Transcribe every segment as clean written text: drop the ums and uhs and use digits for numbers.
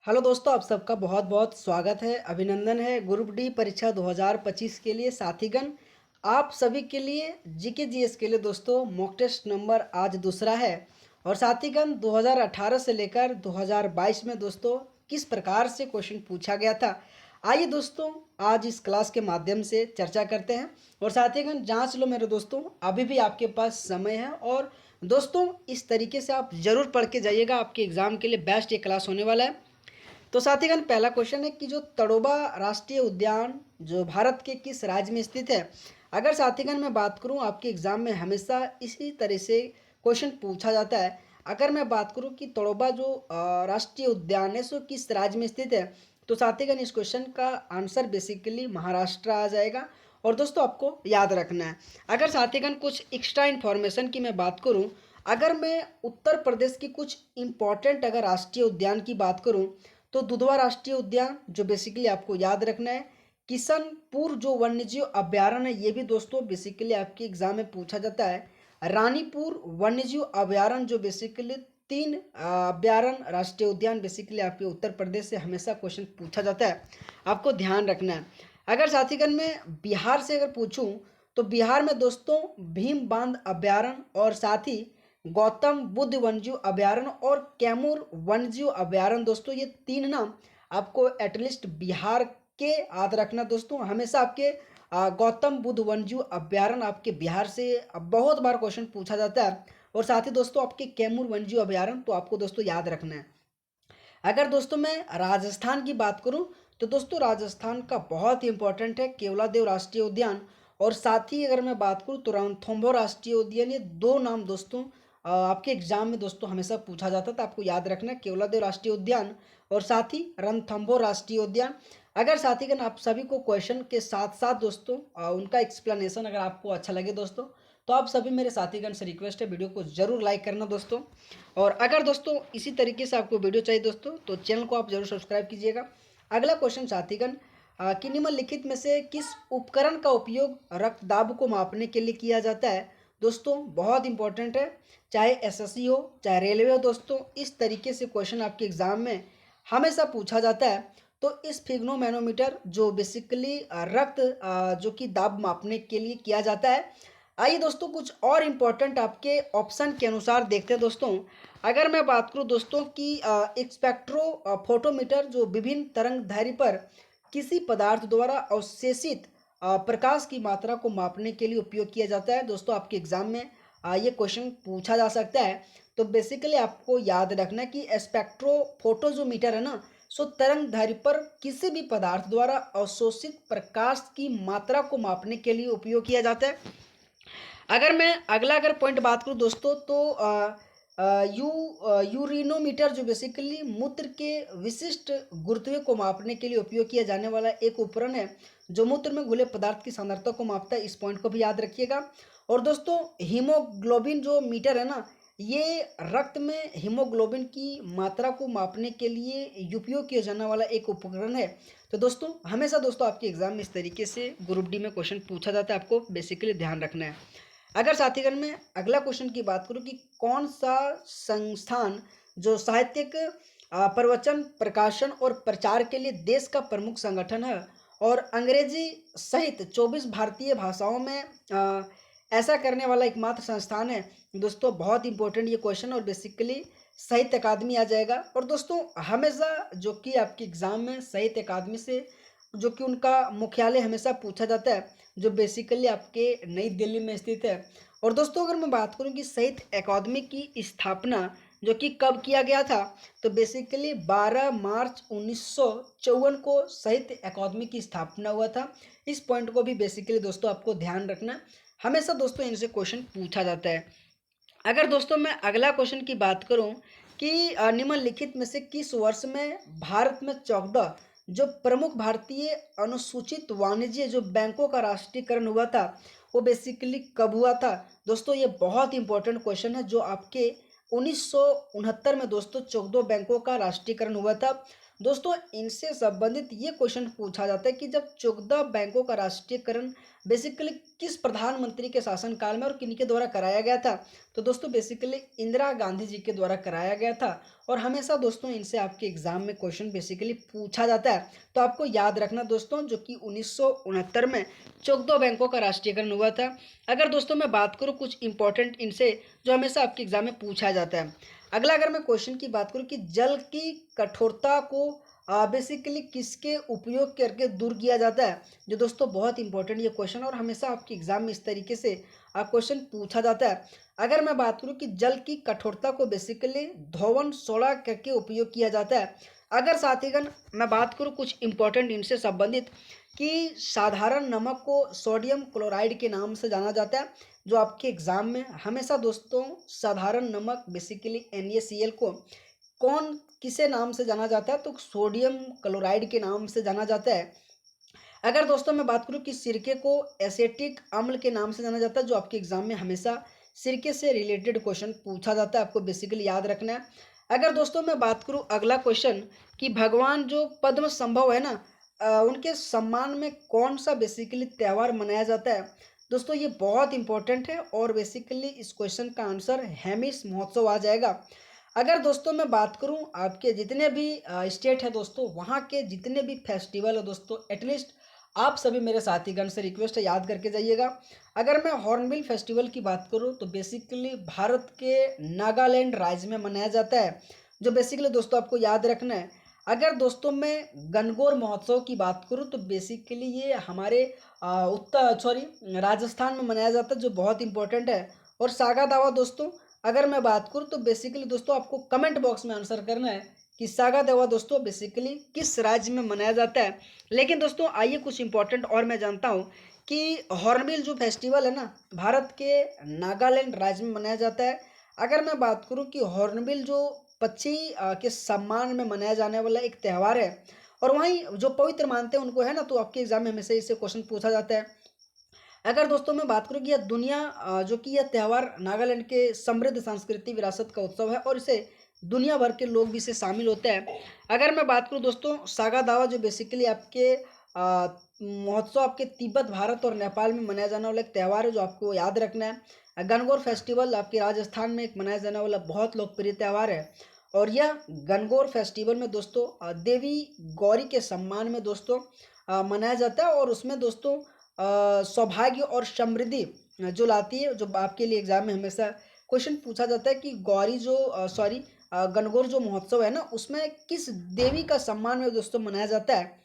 Hello दोस्तों, आप सबका बहुत बहुत स्वागत है, अभिनंदन है ग्रुप डी परीक्षा 2025 के लिए। साथीगण, आप सभी के लिए जीके जीएस के लिए दोस्तों मॉक टेस्ट नंबर आज दूसरा है। और साथीगण, 2018 से लेकर 2022 में दोस्तों किस प्रकार से क्वेश्चन पूछा गया था, आइए दोस्तों आज इस क्लास के माध्यम से चर्चा करते हैं। और साथीगण, जांच लो मेरे दोस्तों, अभी भी आपके पास समय है। और दोस्तों इस तरीके से आप ज़रूर पढ़ के जाइएगा, आपके एग्ज़ाम के लिए बेस्ट ये क्लास होने वाला है। तो साथीगण, पहला क्वेश्चन है कि जो तड़ोबा राष्ट्रीय उद्यान जो भारत के किस राज्य में स्थित है। अगर साथीगण मैं बात करूं, आपके एग्जाम में हमेशा इसी तरह से क्वेश्चन पूछा जाता है। अगर मैं बात करूं कि तड़ोबा जो राष्ट्रीय उद्यान है सो किस राज्य में स्थित है, तो साथीगण इस क्वेश्चन का आंसर बेसिकली महाराष्ट्र आ जाएगा। और दोस्तों आपको याद रखना है। अगर साथीगण कुछ एक्स्ट्रा इन्फॉर्मेशन की मैं बात करूं, अगर मैं उत्तर प्रदेश की कुछ इंपॉर्टेंट अगर राष्ट्रीय उद्यान की बात करूं, तो दुधवा राष्ट्रीय उद्यान जो बेसिकली आपको याद रखना है। किशनपुर जो वन्यजीव अभ्यारण्य है, ये भी दोस्तों बेसिकली आपके एग्जाम में पूछा जाता है। रानीपुर वन्यजीव अभ्यारण्य जो बेसिकली तीन अभ्यारण्य राष्ट्रीय उद्यान बेसिकली आपके उत्तर प्रदेश से हमेशा क्वेश्चन पूछा जाता है, आपको ध्यान रखना है। अगर साथीगण मैं बिहार से अगर पूछूं, तो बिहार में दोस्तों भीम बांध अभ्यारण्य और साथ ही गौतम बुद्ध वन्यजीव अभ्यारण्य और कैमूर वन्यजीव अभ्यारण्य दोस्तों, ये तीन नाम आपको एटलीस्ट बिहार के याद रखना दोस्तों। हमेशा आपके गौतम बुद्ध वन्यजीव अभ्यारण्य आपके बिहार से बहुत बार क्वेश्चन पूछा जाता है। और साथ ही दोस्तों आपके कैमूर वन्यजीव अभ्यारण्य तो आपको दोस्तों याद रखना है। अगर दोस्तों मैं राजस्थान की बात करूं, तो दोस्तों राजस्थान का बहुत ही इंपॉर्टेंट है केवलादेव राष्ट्रीय उद्यान। और साथ ही अगर मैं बात करूं तो रणथंभौर राष्ट्रीय उद्यान, ये दो नाम दोस्तों आपके एग्जाम में दोस्तों हमेशा पूछा जाता था, आपको याद रखना है केवलादेव राष्ट्रीय उद्यान और साथ ही रणथंभौर राष्ट्रीय उद्यान। अगर साथीगण आप सभी को क्वेश्चन के साथ साथ दोस्तों उनका एक्सप्लेनेशन अगर आपको अच्छा लगे दोस्तों, तो आप सभी मेरे साथीगण से रिक्वेस्ट है वीडियो को जरूर लाइक करना दोस्तों। और अगर दोस्तों इसी तरीके से आपको वीडियो चाहिए दोस्तों, तो चैनल को आप जरूर सब्सक्राइब कीजिएगा। अगला क्वेश्चन साथीगण, कि निम्नलिखित में से किस उपकरण का उपयोग रक्तदाब को मापने के लिए किया जाता है। दोस्तों बहुत इंपॉर्टेंट है, चाहे एसएससी हो चाहे रेलवे हो दोस्तों, इस तरीके से क्वेश्चन आपके एग्जाम में हमेशा पूछा जाता है। तो इस फिग्नोमैनोमीटर जो बेसिकली रक्त जो कि दाब मापने के लिए किया जाता है। आइए दोस्तों कुछ और इम्पोर्टेंट आपके ऑप्शन के अनुसार देखते हैं दोस्तों। अगर मैं बात करूं दोस्तों कि एक स्पेक्ट्रो फोटोमीटर जो विभिन्न तरंग दैर्ध्य पर किसी पदार्थ द्वारा अवशेषित प्रकाश की मात्रा को मापने के लिए उपयोग किया जाता है दोस्तों, आपके एग्जाम में ये क्वेश्चन पूछा जा सकता है। तो बेसिकली आपको याद रखना है कि स्पेक्ट्रो फोटो जो मीटर है ना, सो तरंग दैर्ध्य पर किसी भी पदार्थ द्वारा अवशोषित प्रकाश की मात्रा को मापने के लिए उपयोग किया जाता है। अगर मैं अगला अगर पॉइंट बात करूँ दोस्तों, तो यूरिनोमीटर जो बेसिकली मूत्र के विशिष्ट गुरुत्व को मापने के लिए उपयोग किया जाने वाला एक उपकरण है, जो मूत्र में घुले पदार्थ की सांद्रता को मापता है। इस पॉइंट को भी याद रखिएगा। और दोस्तों हीमोग्लोबिन जो मीटर है ना, ये रक्त में हीमोग्लोबिन की मात्रा को मापने के लिए उपयोग किया जाने वाला एक उपकरण है। तो दोस्तों हमेशा दोस्तों आपके एग्जाम में इस तरीके से ग्रुप डी में क्वेश्चन पूछा जाता है, आपको बेसिकली ध्यान रखना है। अगर साथीगण में अगला क्वेश्चन की बात करूं कि कौन सा संस्थान जो साहित्यिक प्रवचन प्रकाशन और प्रचार के लिए देश का प्रमुख संगठन है और अंग्रेजी सहित 24 भारतीय भाषाओं में ऐसा करने वाला एकमात्र संस्थान है। दोस्तों बहुत इंपॉर्टेंट ये क्वेश्चन, और बेसिकली साहित्य अकादमी आ जाएगा। और दोस्तों हमेशा जो कि आपके एग्जाम में साहित्य अकादमी से जो कि उनका मुख्यालय हमेशा पूछा जाता है, जो बेसिकली आपके नई दिल्ली में स्थित है। और दोस्तों अगर मैं बात करूं कि साहित्य अकादमी की स्थापना जो कि कब किया गया था, तो बेसिकली 12 मार्च 1954 को साहित्य अकादमी की स्थापना हुआ था। इस पॉइंट को भी बेसिकली दोस्तों आपको ध्यान रखना, हमेशा दोस्तों इनसे क्वेश्चन पूछा जाता है। अगर दोस्तों मैं अगला क्वेश्चन की बात करूं कि निम्नलिखित में से किस वर्ष में भारत में 14 जो प्रमुख भारतीय अनुसूचित वाणिज्य जो बैंकों का राष्ट्रीयकरण हुआ था, वो बेसिकली कब हुआ था। दोस्तों ये बहुत इंपॉर्टेंट क्वेश्चन है, जो आपके 1969 में दोस्तों 14 बैंकों का राष्ट्रीयकरण हुआ था। दोस्तों इनसे संबंधित ये क्वेश्चन पूछा जाता है कि जब 14 बैंकों का राष्ट्रीयकरण बेसिकली किस प्रधानमंत्री के शासनकाल में और किनके द्वारा कराया गया था। तो दोस्तों बेसिकली इंदिरा गांधी जी के द्वारा कराया गया था। और हमेशा दोस्तों इनसे आपके एग्जाम में क्वेश्चन बेसिकली पूछा जाता है। तो आपको याद रखना दोस्तों, जो कि 1969 में 14 बैंकों का राष्ट्रीयकरण हुआ था। अगर दोस्तों मैं बात करूँ कुछ इंपॉर्टेंट इनसे जो हमेशा आपके एग्जाम में पूछा जाता है। अगला अगर मैं क्वेश्चन की बात करूं कि जल की कठोरता को बेसिकली किसके उपयोग करके दूर किया जाता है। जो दोस्तों बहुत इंपॉर्टेंट ये क्वेश्चन और हमेशा आपके एग्जाम में इस तरीके से क्वेश्चन पूछा जाता है। अगर मैं बात करूं कि जल की कठोरता को बेसिकली धोवन सोडा करके उपयोग किया जाता है। अगर साथीगण मैं बात करूं कुछ इंपॉर्टेंट इनसे संबंधित कि साधारण नमक को सोडियम क्लोराइड के नाम से जाना जाता है। जो आपके एग्जाम में हमेशा दोस्तों साधारण नमक बेसिकली NaCl को कौन किसे नाम से जाना जाता है, तो सोडियम क्लोराइड के नाम से जाना जाता है। अगर दोस्तों मैं बात करूं कि सिरके को एसेटिक अम्ल के नाम से जाना जाता है। जो आपके एग्जाम में हमेशा सिरके से रिलेटेड क्वेश्चन पूछा जाता है, आपको बेसिकली याद रखना है। अगर दोस्तों मैं बात करूं अगला क्वेश्चन कि भगवान जो पद्म संभव है ना, उनके सम्मान में कौन सा बेसिकली त्यौहार मनाया जाता है। दोस्तों ये बहुत इंपॉर्टेंट है और बेसिकली इस क्वेश्चन का आंसर हेमिस महोत्सव आ जाएगा। अगर दोस्तों मैं बात करूं आपके जितने भी स्टेट है दोस्तों, वहाँ के जितने भी फेस्टिवल है दोस्तों, एटलीस्ट आप सभी मेरे साथीगण से रिक्वेस्ट है याद करके जाइएगा। अगर मैं हॉर्नबिल फेस्टिवल की बात करूं तो बेसिकली भारत के नागालैंड राज्य में मनाया जाता है। जो बेसिकली दोस्तों आपको याद रखना है। अगर दोस्तों मैं गणगौर महोत्सव की बात करूं तो बेसिकली ये हमारे उत्तर सॉरी राजस्थान में मनाया जाता है, जो बहुत इंपॉर्टेंट है। और सागा दावा दोस्तों अगर मैं बात करूं तो बेसिकली दोस्तों आपको कमेंट बॉक्स में आंसर करना है कि सागा दावा दोस्तों बेसिकली किस राज्य में मनाया जाता है। लेकिन दोस्तों आइए कुछ इंपॉर्टेंट और मैं जानता हूँ कि हॉर्नबिल जो फेस्टिवल है ना, भारत के नागालैंड राज्य में मनाया जाता है। अगर मैं बात करूं कि हॉर्नबिल जो पक्षी के सम्मान में मनाया जाने वाला एक त्यौहार है और वहीं जो पवित्र मानते हैं उनको है ना, तो आपके एग्जाम में हमेशा इससे क्वेश्चन पूछा जाता है। अगर दोस्तों मैं बात करूं कि यह दुनिया जो कि यह त्यौहार नागालैंड के समृद्ध सांस्कृतिक विरासत का उत्सव है और इसे दुनिया भर के लोग भी इसे शामिल होते हैं। अगर मैं बात करूं दोस्तों सागा दावा जो बेसिकली आपके महोत्सव आपके तिब्बत भारत और नेपाल में मनाया जाने वाला एक त्यौहार है, जो आपको याद रखना है। गणगौर फेस्टिवल आपके राजस्थान में एक मनाया जाने वाला बहुत लोकप्रिय त्यौहार है। और यह गणगौर फेस्टिवल में दोस्तों देवी गौरी के सम्मान में दोस्तों मनाया जाता है और उसमें दोस्तों सौभाग्य और समृद्धि जो लाती है। जो आपके लिए एग्जाम में हमेशा क्वेश्चन पूछा जाता है कि गौरी जो गणगौर जो महोत्सव है ना, उसमें किस देवी का सम्मान में दोस्तों मनाया जाता है।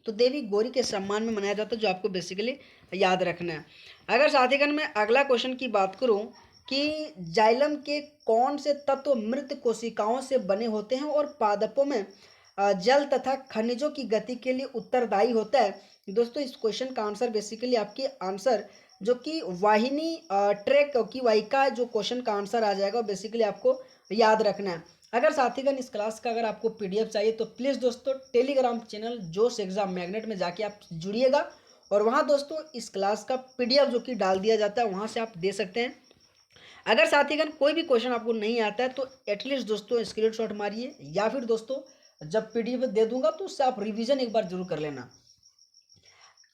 तो देवी गौरी के सम्मान में मनाया जाता है, जो आपको बेसिकली याद रखना है। अगर साथीगण मैं अगला क्वेश्चन की बात करूं कि जाइलम के कौन से तत्व मृत कोशिकाओं से बने होते हैं और पादपों में जल तथा खनिजों की गति के लिए उत्तरदायी होता है। दोस्तों इस क्वेश्चन का आंसर बेसिकली आपके आंसर जो कि वाहिनी ट्रैक की वाहिका जो क्वेश्चन का आंसर आ जाएगा, बेसिकली आपको याद रखना है। अगर साथीगण इस क्लास का अगर आपको PDF चाहिए तो प्लीज़ दोस्तों टेलीग्राम चैनल जोश एग्जाम मैग्नेट में जाके आप जुड़िएगा और वहाँ दोस्तों इस क्लास का PDF जो कि डाल दिया जाता है, वहाँ से आप दे सकते हैं। अगर साथीगण कोई भी क्वेश्चन आपको नहीं आता है तो एटलीस्ट दोस्तों स्क्रीनशॉट मारिए या फिर दोस्तों जब PDF दे दूंगा तो उससे आप रिवीजन एक बार जरूर कर लेना।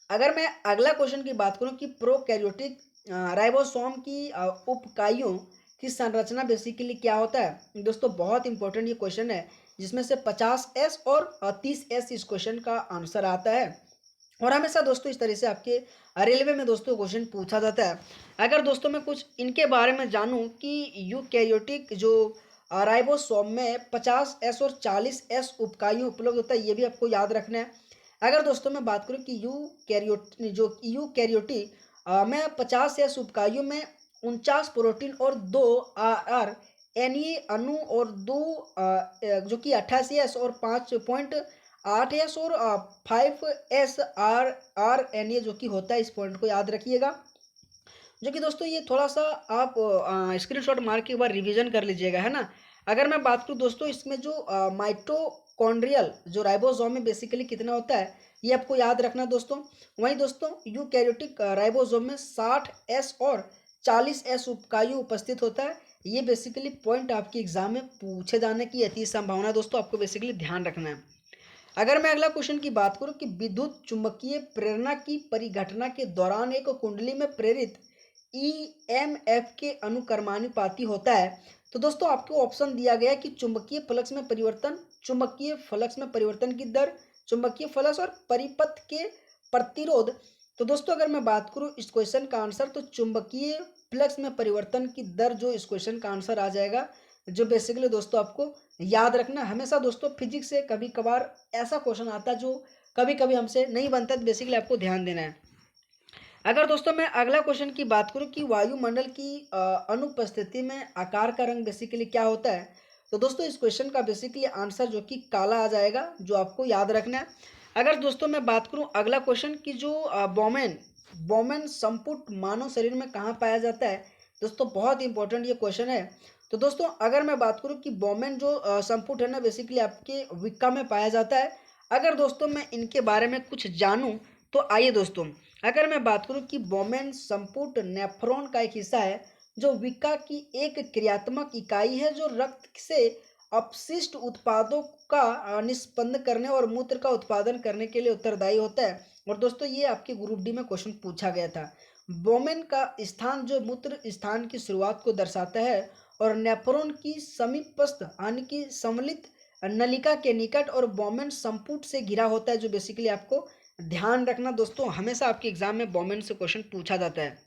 अगर मैं अगला क्वेश्चन की बात करूं कि प्रोकैरियोटिक राइबोसोम की उपइकाइयों की संरचना बेसिकली क्या होता है। दोस्तों बहुत इंपॉर्टेंट ये क्वेश्चन है, जिसमें से 50S और 30S इस क्वेश्चन का आंसर आता है। और हमेशा दोस्तों इस तरह से आपके रेलवे में दोस्तों क्वेश्चन पूछा जाता है। अगर दोस्तों मैं कुछ इनके बारे में जानूं कि यूकैरियोटिक जो राइबोसोम में 50S और 40S उपइकाइयों उपलब्ध होता है, ये भी आपको याद रखना है। अगर दोस्तों मैं बात करूं कि यूकैरियोटी में 50S उपइकाइयों में 49 प्रोटीन और 2 RNA अणु और 2 जो कि 88S और 5.8S और 5S RNA जो कि होता है। इस पॉइंट को याद रखिएगा। जो कि दोस्तों ये थोड़ा सा आप स्क्रीनशॉट मार के एक बार रिवीजन कर लीजिएगा, है ना। अगर मैं बात करूँ दोस्तों इसमें जो माइटोकॉन्ड्रियल जो राइबोसोम में बेसिकली कितना होता है, ये आपको याद रखना दोस्तों। वहीं दोस्तों यूकैरियोटिक राइबोसोम में 60S और 40S उपइकाइयों उपस्थित होता है। ये बेसिकली पॉइंट आपके एग्जाम में पूछे जाने की अति संभावना है दोस्तों, आपको बेसिकली ध्यान रखना है। अगर मैं अगला क्वेश्चन की बात करूं कि विद्युत चुंबकीय प्रेरणा की परिघटना के दौरान एक कुंडली में प्रेरित ईएमएफ के अनुक्रमानुपाती होता है, तो दोस्तों आपको ऑप्शन दिया गया है कि चुंबकीय फ्लक्स में परिवर्तन की दर, चुंबकीय फ्लक्स और परिपथ के प्रतिरोध। तो दोस्तों अगर मैं बात करूं इस क्वेश्चन का आंसर, तो चुंबकीय फ्लक्स में परिवर्तन की दर जो इस क्वेश्चन का आंसर आ जाएगा, जो बेसिकली दोस्तों आपको याद रखना। हमेशा दोस्तों फिजिक्स से कभी कभार ऐसा क्वेश्चन आता है जो कभी कभी हमसे नहीं बनता, तो बेसिकली आपको ध्यान देना है। अगर दोस्तों मैं अगला क्वेश्चन की बात करूं कि वायुमंडल की अनुपस्थिति में आकार का रंग बेसिकली क्या होता है, तो दोस्तों इस क्वेश्चन का बेसिकली आंसर जो कि काला आ जाएगा, जो आपको याद रखना है। अगर दोस्तों मैं बात करूं अगला क्वेश्चन की जो बोमेन बोमेन संपुट मानव शरीर में कहाँ पाया जाता है, दोस्तों बहुत इंपॉर्टेंट ये क्वेश्चन है। तो दोस्तों अगर मैं बात करूं कि बोमेन जो संपुट है ना, बेसिकली आपके विक्का में पाया जाता है। अगर दोस्तों मैं इनके बारे में कुछ जानूं, तो आइए दोस्तों, अगर मैं बात करूं कि बोमेन संपुट नेफ्रॉन का एक हिस्सा है, जो विक्का की एक क्रियात्मक इकाई है, जो रक्त से अपशिष्ट उत्पादों का निष्पन्न करने और मूत्र का उत्पादन करने के लिए उत्तरदायी होता है। और दोस्तों ये आपके ग्रुप डी में क्वेश्चन पूछा गया था। बोमेन का स्थान जो मूत्र स्थान की शुरुआत को दर्शाता है, और नेफ्रॉन की समीपस्थ यानी कि सम्मिलित नलिका के निकट और बोमेन संपुट से घिरा होता है, जो बेसिकली आपको ध्यान रखना दोस्तों, हमेशा आपके एग्जाम में बोमेन से क्वेश्चन पूछा जाता है।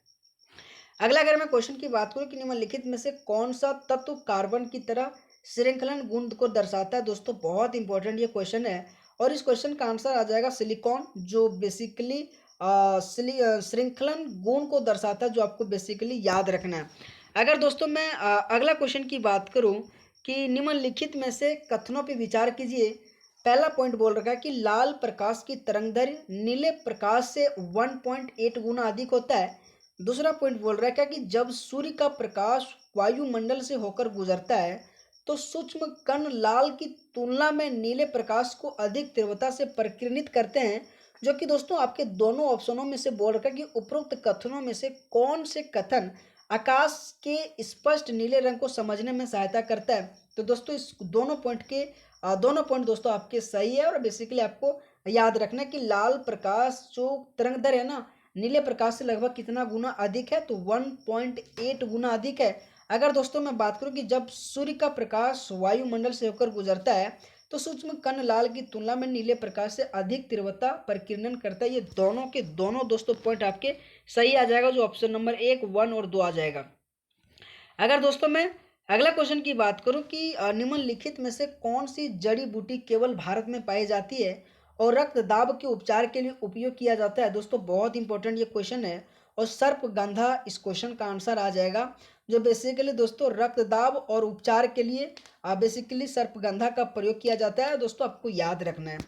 अगला अगर मैं क्वेश्चन की बात करूं कि निम्नलिखित में से कौन सा तत्व कार्बन की तरह श्रृंखलन गुण को दर्शाता है, दोस्तों बहुत इंपॉर्टेंट ये क्वेश्चन है। और इस क्वेश्चन का आंसर आ जाएगा सिलिकॉन, जो बेसिकली श्रृंखलन गुण को दर्शाता है, जो आपको बेसिकली याद रखना है। अगर दोस्तों मैं अगला क्वेश्चन की बात करूं कि निम्नलिखित में से कथनों पर विचार कीजिए। पहला पॉइंट बोल रखा है कि लाल प्रकाश की तरंगदैर्घ्य नीले प्रकाश से 1.8 गुना अधिक होता है। दूसरा पॉइंट बोल रहा है क्या कि जब सूर्य का प्रकाश वायुमंडल से होकर गुजरता है, तो सूक्ष्म कण लाल की तुलना में नीले प्रकाश को अधिक तीव्रता से परिकिरणित करते हैं। जो कि दोस्तों आपके दोनों ऑप्शनों में से बोल रखा है कि उपरोक्त कथनों में से कौन से कथन आकाश के स्पष्ट नीले रंग को समझने में सहायता करता है। तो दोस्तों इस दोनों पॉइंट दोस्तों आपके सही है, और बेसिकली आपको याद रखना है कि लाल प्रकाश जो तरंगदैर्घ्य है ना, नीले प्रकाश से लगभग कितना गुना अधिक है, तो 1.8 गुना अधिक है। अगर दोस्तों मैं बात करूं कि जब सूर्य का प्रकाश वायुमंडल से होकर गुजरता है, तो सूक्ष्म कण लाल की तुलना में नीले प्रकाश से अधिक तीव्रता परिकिरण करता है। ये दोनों के दोनों दोस्तों पॉइंट आपके सही आ जाएगा, जो ऑप्शन नंबर 1, 1 और 2 आ जाएगा। अगर दोस्तों मैं अगला क्वेश्चन की बात करूं कि निम्नलिखित में से कौन सी जड़ी बूटी केवल भारत में पाई जाती है और रक्तदाब के उपचार के लिए उपयोग किया जाता है, दोस्तों बहुत इंपॉर्टेंट ये क्वेश्चन है। और सर्पगंधा इस क्वेश्चन का आंसर आ जाएगा, जो बेसिकली दोस्तों रक्तदाब और उपचार के लिए बेसिकली सर्पगंधा का प्रयोग किया जाता है, दोस्तों आपको याद रखना है।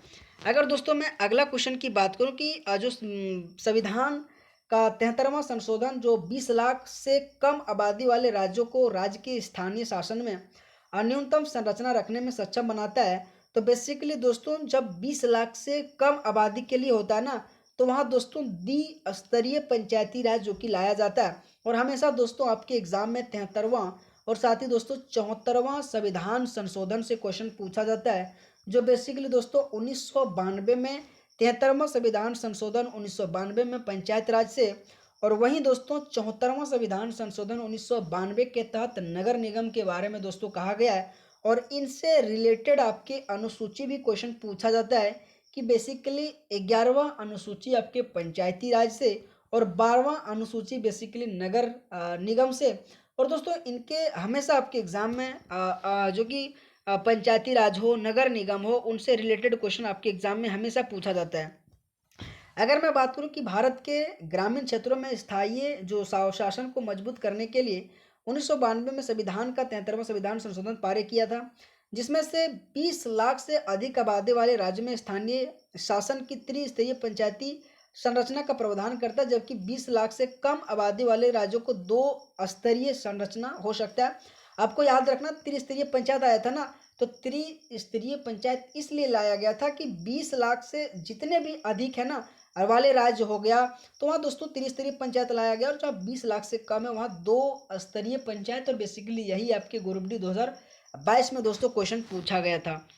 अगर दोस्तों मैं अगला क्वेश्चन की बात करूं कि जो संविधान का 73वां संशोधन जो 20 लाख से कम आबादी वाले राज्यों को राज्य के स्थानीय शासन में न्यूनतम संरचना रखने में सक्षम बनाता है, तो बेसिकली दोस्तों जब 20 लाख से कम आबादी के लिए होता है ना, तो वहाँ दोस्तों द्विस्तरीय पंचायती राज जो कि लाया जाता है। और हमेशा दोस्तों आपके एग्जाम में 73वां और साथ ही दोस्तों 74वां संविधान संशोधन से क्वेश्चन पूछा जाता है, जो बेसिकली दोस्तों 1992 में 73वां संविधान संशोधन 1992 में पंचायत राज से, और वहीं दोस्तों 74वां संविधान संशोधन 1992 के तहत नगर निगम के बारे में दोस्तों कहा गया है। और इनसे रिलेटेड आपके अनुसूची भी क्वेश्चन पूछा जाता है कि बेसिकली 11वां अनुसूची आपके पंचायती राज से और 12वां अनुसूची बेसिकली नगर निगम से। और दोस्तों इनके हमेशा आपके एग्जाम में जो कि पंचायती राज हो, नगर निगम हो, उनसे रिलेटेड क्वेश्चन आपके एग्जाम में हमेशा पूछा जाता है। अगर मैं बात करूं कि भारत के ग्रामीण क्षेत्रों में स्थायी जो शासन को मजबूत करने के लिए 1992 में संविधान का 73वां संविधान संशोधन पारित किया था, जिसमें से 20 लाख से अधिक आबादी वाले राज्य में स्थानीय शासन की त्रिस्तरीय पंचायती संरचना का प्रावधान करता है, जबकि 20 लाख से कम आबादी वाले राज्यों को 2 स्तरीय संरचना हो सकता है। आपको याद रखना त्रिस्तरीय पंचायत आया था ना, तो त्रिस्तरीय पंचायत इसलिए लाया गया था कि 20 लाख से जितने भी अधिक है ना वाले राज्य हो गया, तो वहाँ दोस्तों त्रिस्तरीय पंचायत लाया गया, और जहाँ 20 लाख से कम है वहाँ 2 स्तरीय पंचायत। और बेसिकली यही आपके ग्रुप डी 2022 में दोस्तों क्वेश्चन पूछा गया था।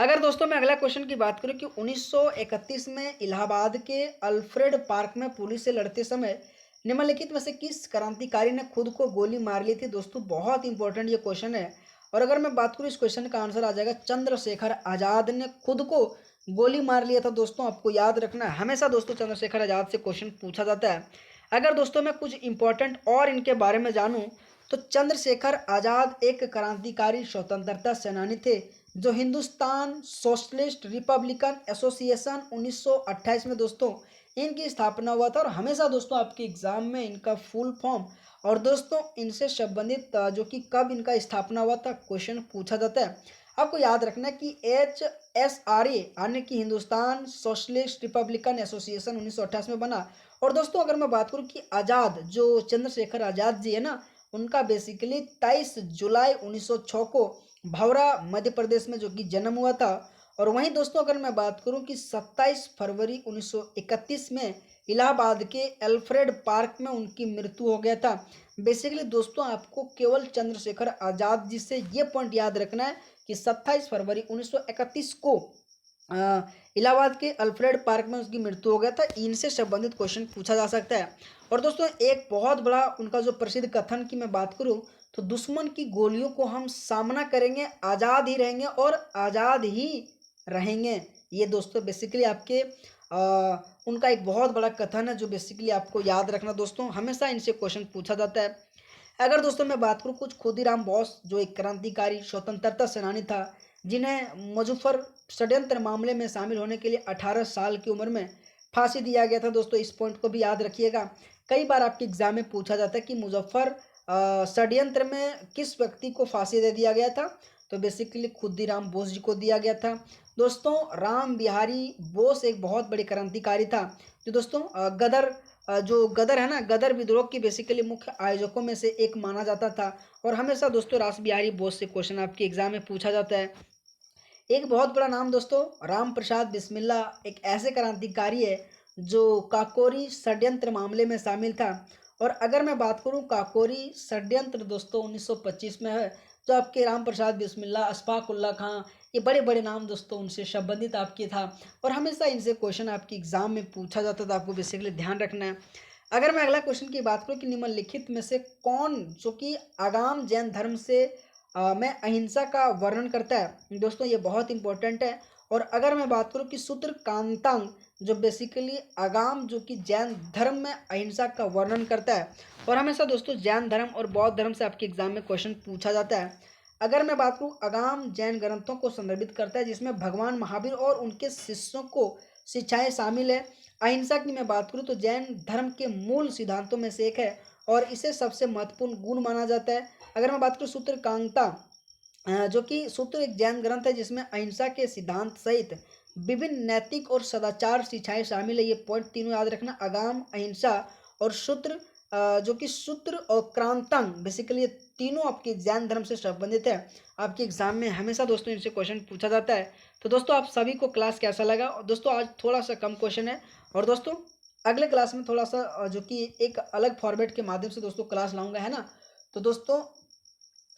अगर दोस्तों मैं अगला क्वेश्चन की बात करूं कि 1931 में इलाहाबाद के अल्फ्रेड पार्क में पुलिस से लड़ते समय निम्नलिखित में से किस क्रांतिकारी ने खुद को गोली मार ली थी। दोस्तों बहुत इंपॉर्टेंट ये क्वेश्चन है। और अगर मैं बात करूं इस क्वेश्चन का आंसर आ जाएगा चंद्रशेखर आजाद ने खुद को गोली मार लिया था। दोस्तों आपको याद रखना है, हमेशा दोस्तों चंद्रशेखर आजाद से क्वेश्चन पूछा जाता है। अगर दोस्तों मैं कुछ इंपॉर्टेंट और इनके बारे में जानूं तो चंद्रशेखर आजाद एक क्रांतिकारी स्वतंत्रता सेनानी थे जो हिंदुस्तान सोशलिस्ट रिपब्लिकन एसोसिएशन 1928 में दोस्तों इनकी स्थापना हुआ था। और हमेशा दोस्तों आपके एग्जाम में इनका फुल फॉर्म और दोस्तों इनसे संबंधित जो कि कब इनका स्थापना हुआ था क्वेश्चन पूछा जाता है। आपको याद रखना है कि HSRA यानी कि हिंदुस्तान सोशलिस्ट रिपब्लिकन एसोसिएशन 1928 में बना। और दोस्तों अगर मैं बात करूं कि आज़ाद जो चंद्रशेखर आज़ाद जी है ना, उनका बेसिकली 23 जुलाई 1906 को भौरा मध्य प्रदेश में जो कि जन्म हुआ था। और वहीं दोस्तों अगर मैं बात करूं कि 27 फरवरी 1931 में इलाहाबाद के अल्फ्रेड पार्क में उनकी मृत्यु हो गया था। बेसिकली दोस्तों आपको केवल चंद्रशेखर आज़ाद जी से ये पॉइंट याद रखना है कि 27 फरवरी 1931 को इलाहाबाद के अल्फ्रेड पार्क में उसकी मृत्यु हो गया था। इनसे संबंधित क्वेश्चन पूछा जा सकता है। और दोस्तों एक बहुत बड़ा उनका जो प्रसिद्ध कथन की मैं बात करूं तो दुश्मन की गोलियों को हम सामना करेंगे, आज़ाद ही रहेंगे और आज़ाद ही रहेंगे। ये दोस्तों बेसिकली आपके उनका एक बहुत बड़ा कथन है जो बेसिकली आपको याद रखना। दोस्तों हमेशा इनसे क्वेश्चन पूछा जाता है। अगर दोस्तों मैं बात करूं कुछ खुदीराम बोस जो एक क्रांतिकारी स्वतंत्रता सेनानी था जिन्हें मुजफ्फर षड्यंत्र मामले में शामिल होने के लिए 18 साल की उम्र में फांसी दिया गया था। दोस्तों इस पॉइंट को भी याद रखिएगा। कई बार आपके एग्जाम में पूछा जाता है कि मुजफ्फर षड्यंत्र में किस व्यक्ति को फांसी दे दिया गया था, तो बेसिकली खुदीराम बोस जी को दिया गया था। दोस्तों राम बिहारी बोस एक बहुत बड़े क्रांतिकारी था जो दोस्तों जो गदर है ना, गदर विद्रोह की बेसिकली मुख्य आयोजकों में से एक माना जाता था। और हमेशा दोस्तों रास बिहारी बोस से क्वेश्चन आपके एग्जाम में पूछा जाता है। एक बहुत बड़ा नाम दोस्तों राम प्रसाद बिस्मिल्ला एक ऐसे क्रांतिकारी है जो काकोरी षड्यंत्र मामले में शामिल था। और अगर मैं बात करूं काकोरी षड्यंत्र दोस्तों 1925 में है जो आपके राम प्रसाद बिस्मिल्ला, अशफाक उल्ला खां, ये बड़े बड़े नाम दोस्तों उनसे संबंधित आपके था। और हमेशा इनसे क्वेश्चन आपके एग्जाम में पूछा जाता था, आपको बेसिकली ध्यान रखना है। अगर मैं अगला क्वेश्चन की बात करूं कि निम्नलिखित में से कौन जो कि आगाम जैन धर्म से में अहिंसा का वर्णन करता है। दोस्तों ये बहुत इंपॉर्टेंट है। और अगर मैं बात करूं कि सूत्र कांतांग जो बेसिकली आगाम जो कि जैन धर्म में अहिंसा का वर्णन करता है। और हमेशा दोस्तों जैन धर्म और बौद्ध धर्म से आपके एग्जाम में क्वेश्चन पूछा जाता है। अगर मैं बात करूं आगाम जैन ग्रंथों को संदर्भित करता है जिसमें भगवान महावीर और उनके शिष्यों को शिक्षाएं शामिल है। अहिंसा की मैं बात करूं तो जैन धर्म के मूल सिद्धांतों में से एक है और इसे सबसे महत्वपूर्ण गुण माना जाता है। अगर मैं बात करूं सूत्र कांता जो कि सूत्र एक जैन ग्रंथ है जिसमें अहिंसा के सिद्धांत सहित विभिन्न नैतिक और सदाचार शिक्षाएं शामिल है। ये पॉइंट तीनों याद रखना, आगाम, अहिंसा और सूत्र जो कि सूत्र और क्रांतांग बेसिकली ये तीनों आपके जैन धर्म से संबंधित है। आपके एग्जाम में हमेशा दोस्तों इनसे क्वेश्चन पूछा जाता है। तो दोस्तों आप सभी को क्लास कैसा लगा। और दोस्तों आज थोड़ा सा कम क्वेश्चन है और दोस्तों अगले क्लास में थोड़ा सा जो कि एक अलग फॉर्मेट के माध्यम से दोस्तों क्लास लाऊंगा, है ना। तो दोस्तों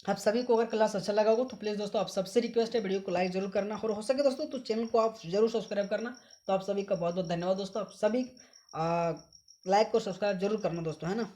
आप सभी को अगर क्लास अच्छा लगा हो तो प्लीज़ दोस्तों आप सबसे रिक्वेस्ट है वीडियो को लाइक जरूर करना और हो सके दोस्तों तो चैनल को आप जरूर सब्सक्राइब करना। तो आप सभी का बहुत बहुत धन्यवाद दोस्तों। आप सभी लाइक और सब्सक्राइब जरूर करना दोस्तों, है ना।